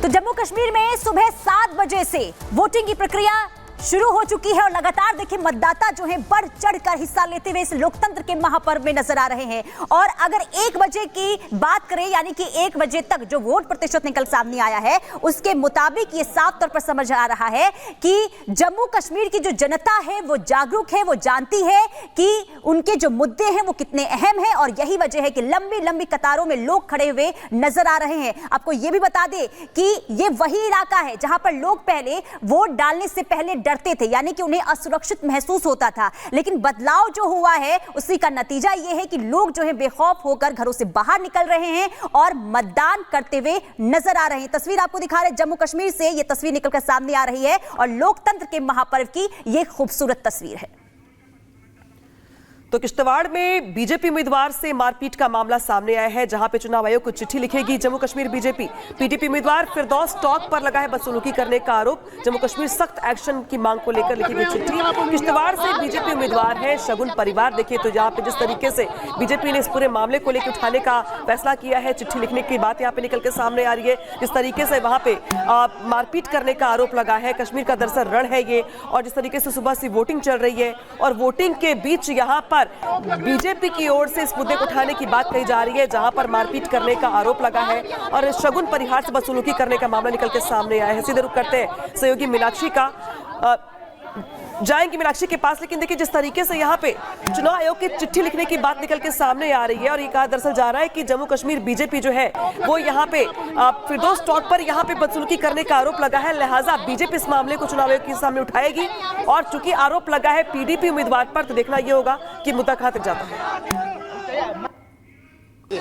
तो जम्मू कश्मीर में सुबह 7 बजे से वोटिंग की प्रक्रिया शुरू हो चुकी है और लगातार देखिए मतदाता जो है बढ़ चढ़कर हिस्सा लेते हुए इस लोकतंत्र के महापर्व में नजर आ रहे हैं। और अगर 1 बजे की बात करें यानी कि 1 बजे तक जो वोट प्रतिशत निकल सामने आया है उसके मुताबिक ये साफ तौर पर समझ आ रहा है कि जम्मू कश्मीर की जो जनता है वो जागरूक है, वो जानती है कि उनके जो मुद्दे हैं वो कितने अहम हैं और यही वजह है कि लंबी लंबी कतारों में लोग खड़े हुए नजर आ रहे हैं। आपको ये भी बता दें कि ये वही इलाका है जहां पर लोग पहले वोट डालने से पहले डरते थे, यानी कि उन्हें असुरक्षित महसूस होता था, लेकिन बदलाव जो हुआ है उसी का नतीजा यह है कि लोग जो है बेखौफ होकर घरों से बाहर निकल रहे हैं और मतदान करते हुए नजर आ रहे हैं। तस्वीर आपको दिखा रहे हैं जम्मू कश्मीर से, यह तस्वीर निकलकर सामने आ रही है और लोकतंत्र के महापर्व की यह खूबसूरत तस्वीर है। तो किश्तवाड़ में बीजेपी उम्मीदवार से मारपीट का मामला सामने आया है, जहां पे चुनाव आयोग को चिट्ठी लिखेगी जम्मू कश्मीर बीजेपी। पीडीपी उम्मीदवार फिरदौस टॉक पर लगा है बदसलूकी करने का आरोप। जम्मू कश्मीर सख्त एक्शन की मांग को लेकर लिखी गई चिट्ठी। किश्तवाड़ से बीजेपी उम्मीदवार है शगुन परिवार। देखिए तो यहाँ पे जिस तरीके से बीजेपी ने इस पूरे मामले को लेकर उठाने का फैसला किया है, चिट्ठी लिखने की बात यहाँ पे निकल के सामने आ रही है। जिस तरीके से वहां पे मारपीट करने का आरोप लगा है, कश्मीर का दरअसल रण है ये, और जिस तरीके से सुबह से वोटिंग चल रही है और वोटिंग के बीच यहाँ पर बीजेपी की ओर से इस मुद्दे को उठाने की बात कही जा रही है, जहां पर मारपीट करने का आरोप लगा है और शगुन परिहार से बदसलूकी करने का मामला निकल के सामने आया है। सीधे रुख करते हैं सहयोगी मीनाक्षी का, जाएंगे मीनाक्षी के पास। लेकिन देखिए जिस तरीके से यहाँ पे चुनाव आयोग की चिट्ठी लिखने की बात निकल के सामने आ रही है और ये कहा दरअसल जा रहा है कि जम्मू कश्मीर बीजेपी जो है वो यहाँ पे फिरदौस टॉक पर यहाँ पे बदसलूकी करने का आरोप लगा है, लिहाजा बीजेपी इस मामले को चुनाव आयोग के सामने उठाएगी। और चूंकि आरोप लगा है पीडीपी उम्मीदवार पर, तो देखना ये होगा कि मुद्दा कहां तक जाता है।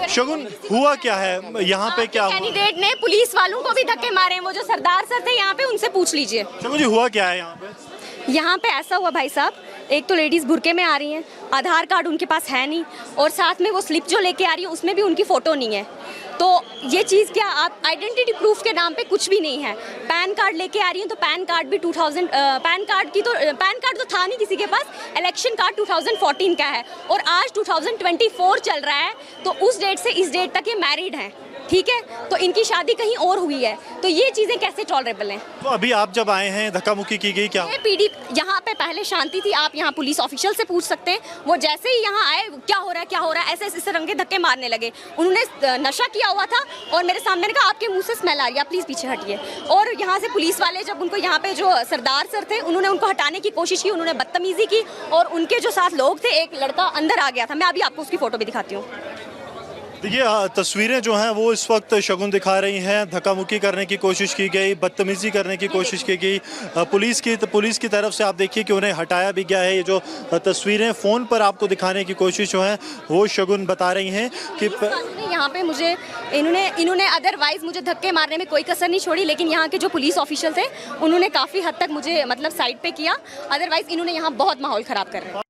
शगुन, हुआ क्या है यहाँ पे? क्या कैंडिडेट ने पुलिस वालों को भी धक्के मारे हैं, वो जो सरदार सर थे यहाँ पे उनसे पूछ लीजिए। शगुन जी, हुआ क्या है यहाँ पे? यहाँ पे ऐसा हुआ भाई साहब, एक तो लेडीज बुरके में आ रही हैं, आधार कार्ड उनके पास है नहीं और साथ में वो स्लिप जो लेके आ रही है उसमें भी उनकी फोटो नहीं है। तो ये चीज़ क्या, आप आइडेंटिटी प्रूफ के नाम पे कुछ भी नहीं है। पैन कार्ड लेके आ रही हैं तो पैन कार्ड भी 2000 पैन कार्ड तो था नहीं किसी के पास, इलेक्शन कार्ड 2014 का है और आज 2024 चल रहा है, तो उस डेट से इस डेट तक ये मैरिड हैं, ठीक है, तो इनकी शादी कहीं और हुई है, तो ये चीजें कैसे टॉलरेबल हैं? तो अभी आप जब आए हैं धक्का मुक्की की गई क्या? पीडी यहाँ पे पहले शांति थी, आप यहाँ पुलिस ऑफिशियल से पूछ सकते हैं, वो जैसे ही यहाँ आए क्या हो रहा है ऐसे ऐसे रंगे धक्के मारने लगे। उन्होंने नशा किया हुआ था और मेरे सामने कहा आपके मुंह से स्मेल आ रही है, आप प्लीज पीछे हटिए। और यहाँ से पुलिस वाले जब उनको यहाँ पे जो सरदार सर थे उन्होंने उनको हटाने की कोशिश की, उन्होंने बदतमीजी की और उनके जो साथ लोग थे एक लड़का अंदर आ गया था। मैं अभी आपको उसकी फोटो भी दिखाती हूँ। ये तस्वीरें जो हैं वो इस वक्त शगुन दिखा रही हैं। धक्का मुक्की करने की कोशिश की गई, बदतमीजी करने की कोशिश की गई पुलिस की तरफ से। आप देखिए कि उन्हें हटाया भी गया है। ये जो तस्वीरें फ़ोन पर आपको दिखाने की कोशिश जो है वो शगुन बता रही हैं कि यहाँ पे मुझे इन्होंने अदरवाइज मुझे धक्के मारने में कोई कसर नहीं छोड़ी, लेकिन यहाँ के जो पुलिस ऑफिशियल थे उन्होंने काफ़ी हद तक मुझे मतलब साइड पे किया, अदरवाइज इन्होंने यहाँ बहुत माहौल ख़राब कर रहे हैं।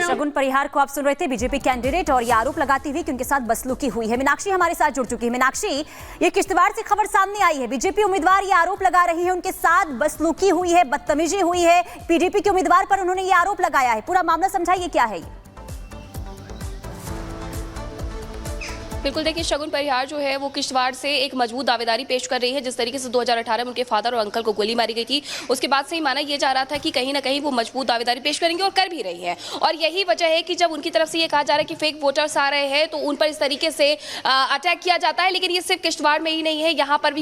शगुन परिहार को आप सुन रहे थे, बीजेपी कैंडिडेट, और ये आरोप लगाती हुई कि उनके साथ बदसलूकी हुई है। मीनाक्षी हमारे साथ जुड़ चुकी है। मीनाक्षी, ये किश्तवाड़ से खबर सामने आई है, बीजेपी उम्मीदवार ये आरोप लगा रही है उनके साथ बदसलूकी हुई है, बदतमीजी हुई है, पीडीपी के उम्मीदवार पर उन्होंने ये आरोप लगाया है। पूरा मामला समझाइए, क्या है ये? बिल्कुल, देखिए शगुन परिहार जो है वो किश्तवाड़ से एक मजबूत दावेदारी पेश कर रही है। जिस तरीके से 2018 में उनके फादर और अंकल को गोली मारी गई थी, उसके बाद से ही माना यह जा रहा था कि कहीं ना कहीं वो मजबूत दावेदारी पेश करेंगे और कर भी रही है। और यही वजह है कि जब उनकी तरफ से ये कहा जा रहा है कि फेक वोटर्स आ रहे हैं तो उन पर इस तरीके से अटैक किया जाता है। लेकिन ये सिर्फ किश्तवाड़ में ही नहीं है, यहाँ पर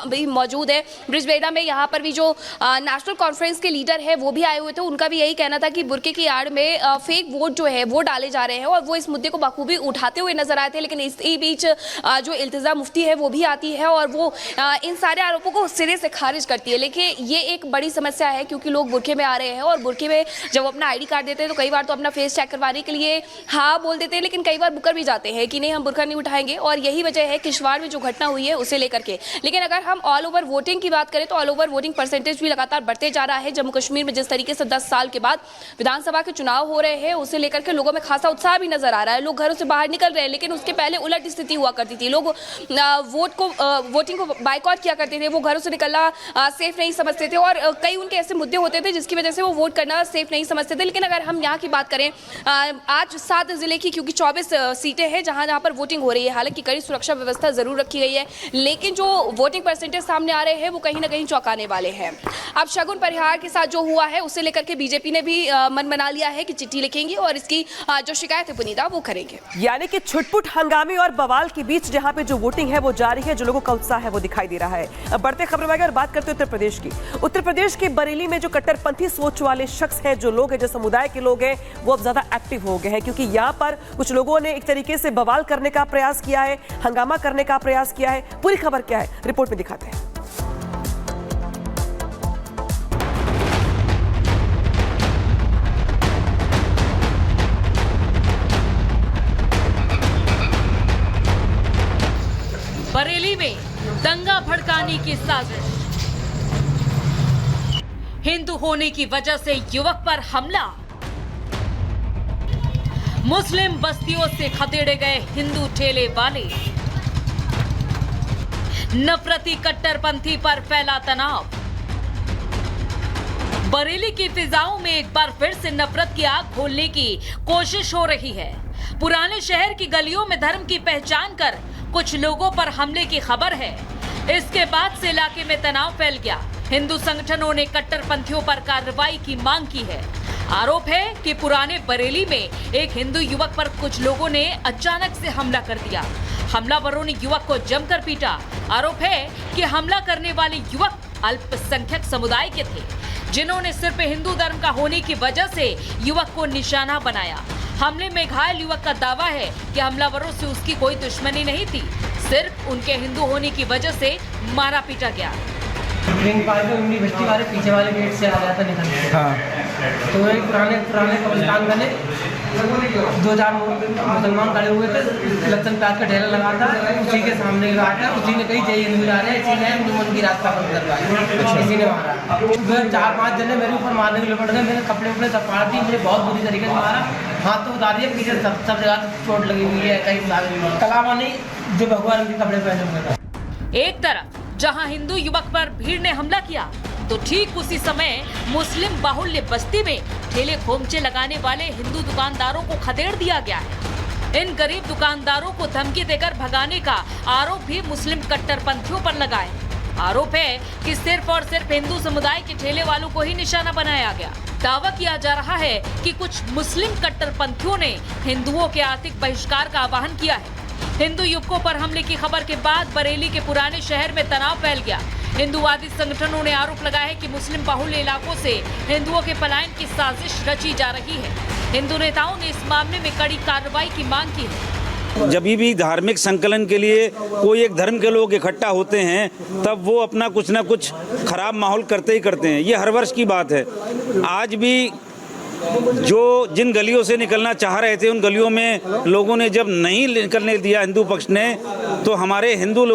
भी मौजूद है। ब्रिजबेड़ा में यहाँ पर भी जो नेशनल कॉन्फ्रेंस के लीडर है वो भी आए हुए थे, उनका भी यही कहना था कि बुरके की आड़ में फेक वोट जो है वो डाले जा रहे हैं और वो इस मुद्दे को बखूबी उठाते हुए नजर आए थे। लेकिन इसी बीच जो इल्तिजा मुफ्ती है वो भी आती है और वो इन सारे आरोपों को सिरे से खारिज करती है। लेकिन ये एक बड़ी समस्या है क्योंकि लोग बुरके में आ रहे हैं और बुरके में जब अपना आईडी कार्ड देते हैं तो कई बार तो अपना फेस चेक करवाने के लिए हाँ बोल देते हैं, लेकिन कई बार मुकर भी जाते हैं कि नहीं हम बुरका नहीं उठाएंगे। और यही वजह है किश्तवाड़ में जो घटना हुई है उसे लेकर के। लेकिन अगर हम ऑल ओवर वोटिंग की बात करें तो ऑल ओवर वोटिंग परसेंटेज भी लगातार बढ़ते जा रहा है। जम्मू कश्मीर में जिस तरीके से 10 साल के बाद विधानसभा के चुनाव हो रहे हैं उसे लेकर के लोगों में खासा उत्साह भी नजर आ रहा है। लोग घरों से बाहर निकल रहे हैं, लेकिन उसके पहले उलट स्थिति हुआ करती थी। लोग वोटिंग को बाइकआउट किया करते थे, वो घरों से निकलना सेफ नहीं समझते थे और कई उनके ऐसे मुद्दे होते थे जिसकी वजह से वो वोट करना सेफ नहीं समझते थे। लेकिन अगर हम यहाँ की बात करें, आज 7 जिले की, क्योंकि 24 सीटें हैं जहाँ पर वोटिंग हो रही है, हालांकि कड़ी सुरक्षा व्यवस्था जरूर रखी गई है, लेकिन जो वोटिंग परसेंटेज सामने आ रहे हैं वो कहीं ना कहीं चौंकाने वाले हैं। अब शगुन परिहार के साथ जो हुआ है उसे लेकर के बीजेपी ने भी मन बना लिया है कि चिट्ठी लिखेंगे और इसकी जो शिकायत है पुनीता वो करेंगे। यानी कि छुटपुट हंगामे और बवाल के बीच जहां पे जो वोटिंग है वो जारी है, जो लोगों का उत्साह है वो दिखाई दे रहा है। अब बढ़ते खबरों में अगर बात करते हैं उत्तर प्रदेश की, उत्तर प्रदेश के बरेली में जो कट्टरपंथी सोच वाले शख्स हैं, जो लोग हैं, जो समुदाय के लोग हैं, वो अब ज्यादा एक्टिव हो गए हैं, क्योंकि यहाँ पर कुछ लोगों ने एक तरीके से बवाल करने का प्रयास किया है, हंगामा करने का प्रयास किया है। पूरी खबर क्या है रिपोर्ट में दिखाते हैं। बरेली में दंगा भड़काने की साजिश, हिंदू होने की वजह से युवक पर हमला, मुस्लिम बस्तियों से खदेड़े गए हिंदू ठेले वाले, नफरती कट्टरपंथी पर फैला तनाव। बरेली की फिजाओं में एक बार फिर से नफरत की आग खोलने की कोशिश हो रही है। पुराने शहर की गलियों में धर्म की पहचान कर कुछ लोगों पर हमले की खबर है। इसके बाद से इलाके में तनाव फैल गया। हिंदू संगठनों ने कट्टरपंथियों पर कार्रवाई की मांग की है। आरोप है कि पुराने बरेली में एक हिंदू युवक पर कुछ लोगों ने अचानक से हमला कर दिया। हमलावरों ने युवक को जमकर पीटा। आरोप है कि हमला करने वाले युवक अल्पसंख्यक समुदाय के थे, जिन्होंने सिर्फ हिंदू धर्म का होने की वजह से युवक को निशाना बनाया। हमले में घायल युवक का दावा है कि हमलावरों से उसकी कोई दुश्मनी नहीं थी, सिर्फ उनके हिंदू होने की वजह से मारा पीटा गया। रिंग पार में उन्नी बस्ती वाले पीछे वाले गेट से आ जाता निकल के। हाँ। तो वही पुराने कब्रिस्तान वाले 2-4 मुसलमान खड़े हुए थे, लक्षण प्याज का ढेला लगा था, उसी के सामने आया, उसी ने कही जय हिंदू जा रहे हैं, इसी ने हिंदू की रास्ता बंद करवाया, इसी ने मारा। 4-5 जने मेरे ऊपर मारने के लिए पड़ गए, मेरे कपड़े उपड़े सब फाड़ दिए, मुझे बहुत बुरी तरीके से मारा, हाथ तो उतार दिया, पीछे सब जगह चोट लगी हुई है, कहीं कलावा नहीं जो भगवान के कपड़े पहने हुए थे। एक तरफ जहां हिंदू युवक पर भीड़ ने हमला किया, तो ठीक उसी समय मुस्लिम बाहुल्य बस्ती में ठेले खोमचे लगाने वाले हिंदू दुकानदारों को खदेड़ दिया गया है। इन गरीब दुकानदारों को धमकी देकर भगाने का आरोप भी मुस्लिम कट्टरपंथियों पर लगा है। आरोप है कि सिर्फ और सिर्फ हिंदू समुदाय के ठेले वालों को ही निशाना बनाया गया। दावा किया जा रहा है कि कुछ मुस्लिम कट्टरपंथियों ने हिंदुओं के आर्थिक बहिष्कार का आह्वान किया है। हिंदू युवकों पर हमले की खबर के बाद बरेली के पुराने शहर में तनाव फैल गया। हिंदूवादी संगठनों ने आरोप लगाया है कि मुस्लिम बाहुल्य इलाकों से हिंदुओं के पलायन की साजिश रची जा रही है। हिंदू नेताओं ने इस मामले में कड़ी कार्रवाई की मांग की है। जब भी धार्मिक संकलन के लिए कोई एक धर्म के लोग इकट्ठा होते हैं, तब वो अपना कुछ ना कुछ खराब माहौल करते ही करते हैं। ये हर वर्ष की बात है। आज भी जो जिन गलियों से निकलना चाह रहे थे, उन गलियों में लोगों ने जब नहीं निकलने दिया हिंदू पक्ष ने, तो हमारे हिंदू लोग